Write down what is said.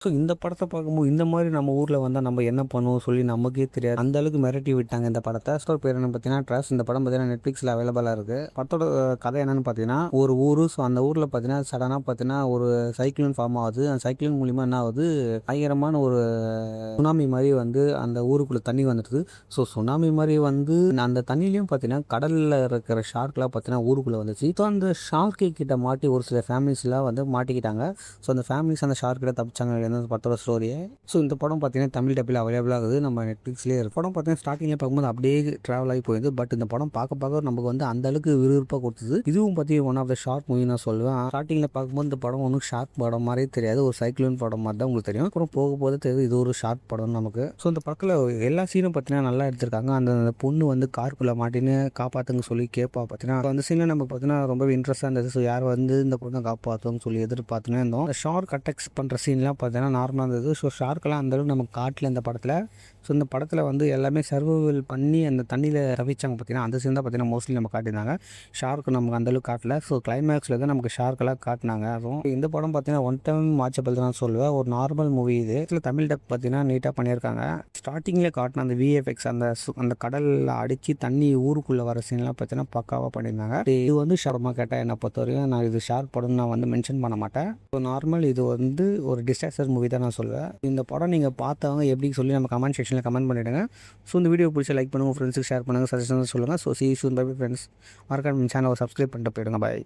So இந்த படத்த பார்க்கும்போது இந்த மாதிரி நம்ம ஊரில் வந்தால் நம்ம என்ன பண்ணுவோம் சொல்லி நமக்கே தெரியாது. அந்த அளவுக்கு மிரட்டி விட்டாங்க இந்த படத்தை. ஸோ பேர் என்ன பார்த்தீங்கன்னா ட்ரஸ்ட். இந்த படம் பார்த்தீங்கன்னா நெட்ஃப்ளிக்ஸில் அவைலபிளாக இருக்குது. படத்தோட கதை என்னன்னு பார்த்தீங்கன்னா ஒரு ஊர். ஸோ அந்த ஊரில் பார்த்தீங்கன்னா சடனாக பார்த்தீங்கன்னா ஒரு சைக்ளோன் ஃபார்ம் ஆகுது. அந்த சைக்ளோன் மூலிமா என்ன ஆகுது, பயங்கரமான ஒரு சுனாமி மாதிரி வந்து அந்த ஊருக்குள்ளே தண்ணி வந்துடுது. ஸோ சுனாமி மாதிரி வந்து அந்த தண்ணிலையும் பார்த்தீங்கன்னா கடலில் இருக்கிற ஷார்க்லாம் பார்த்தீங்கன்னா ஊருக்குள்ளே வந்துச்சு. ஸோ அந்த ஷார்க்கு கிட்ட மாட்டி ஒரு சில ஃபேமிலிஸ்லாம் வந்து மாட்டிக்கிட்டாங்க. ஸோ அந்த ஃபேமிலிஸ் அந்த ஷார்க் கிட்ட தப்பிச்சாங்க. படத்தோட ஸ்டோரியே. ஸோ இந்த படம் பார்த்தீங்கன்னா தமிழ் டப்பில் அவைலபிள் ஆகுது. நம்ம நெட்ஃப்ளிக்ஸ்லேயே இருக்குது. படம் பார்த்தீங்கன்னா ஸ்டார்டிங்கில் பார்க்கும்போது அப்படியே ட்ராவல் ஆகி போயிடுது. பட் இந்த படம் பார்க்க நமக்கு வந்து அந்த அளவுக்கு விறுவிறுப்பாக கொடுத்தது. இதுவும் பற்றி one of the shark movie நான் சொல்லுவேன். ஸ்டார்டிங்கில் பார்க்கும்போது இந்த படம் ஒன்றும் ஷார்க் படம் மாதிரியே தெரியாது. ஒரு சைக்ளோன் படம் மாதிரி தான் உங்களுக்கு தெரியும். அப்புறம் போக தெரியுது இது ஒரு ஷார்க் படம் நமக்கு. ஸோ இந்த படத்தில் எல்லா சீனும் பார்த்தீங்கன்னா நல்லா எடுத்திருக்காங்க. அந்த பொண்ணு வந்து காருக்குள்ளே மாட்டின்னு காப்பாற்றுங்க சொல்லி கேட்பா. பார்த்தீங்கன்னா அந்த சீனில் நமக்கு பார்த்தீங்கன்னா ரொம்ப இன்ட்ரெஸ்ட்டாக இருந்தது. ஸோ யார் வந்து இந்த பொண்ணை காப்பாற்றுவோம்னு சொல்லி எதிர்பார்த்துனே இருந்தோம். இந்த ஷார்க் அட்டாக்ஸ் பண்ணுற சீன்லாம் பார்த்தீங்கன்னா நார்மலாக இருந்தது. ஸோ ஷார்க்கெல்லாம் அந்தளவுக்கு நமக்கு காட்டல இந்த படத்தில். ஸோ இந்த படத்தில் வந்து எல்லாமே சர்வைவல் பண்ணி அந்த தண்ணியில் தவிச்சாங்க. பார்த்தீங்கன்னா அந்த சீன் தான் பார்த்தீங்கன்னா மோஸ்ட்லி நம்ம காட்டியிருந்தாங்க. ஷார்க்கு நமக்கு அந்தளவுக்கு காட்டல. ஸோ கிளைமேக்ஸில் தான் நமக்கு ஷார்க்கெல்லாம் காட்டினாங்க. அதுவும் இந்த படம் பார்த்தீங்கன்னா ஒன் டைம் வாட்சபிள் தான் சொல்லுவேன். ஒரு நார்மல் மூவி இது. இதில் தமிழ் டப் பார்த்தீங்கன்னா நீட்டாக பண்ணியிருக்காங்க. ஸ்டார்டிங்கில் காட்டின அந்த விஎஃப்எக்ஸ் அந்த கடலில் அடித்து தண்ணி ஊருக்குள்ளே வர சீன்லாம் பார்த்தீங்கன்னா பக்காவாக பண்ணியிருந்தாங்க. இது வந்து ஷார்மாக கேட்டால் என்னை பொறுத்த வரைக்கும் நான் இது ஷார்க் படம் நான் வந்து மென்ஷன் பண்ண மாட்டேன். ஸோ நார்மல் இது வந்து ஒரு டிசாஸ்டர் மூவி தான் நான் சொல்லுவேன். இந்த படம் நீங்கள் பார்த்தவங்க எப்படி சொல்லி நம்ம கமெண்ட் செக்ஷனில் கமெண்ட் பண்ணிவிடுங்க. ஸோ இந்த வீடியோ பிடிச்ச லைக் பண்ணுங்கள், ஃப்ரெண்ட்ஸுக்கு ஷேர் பண்ணுங்கள், சஜஷன் சொல்லுங்கள். So see you soon, bye bye friends. மறக்காம சேனலை சப்ஸ்கிரைப் பண்ணிட்டு போயிடுங்க. பாய்.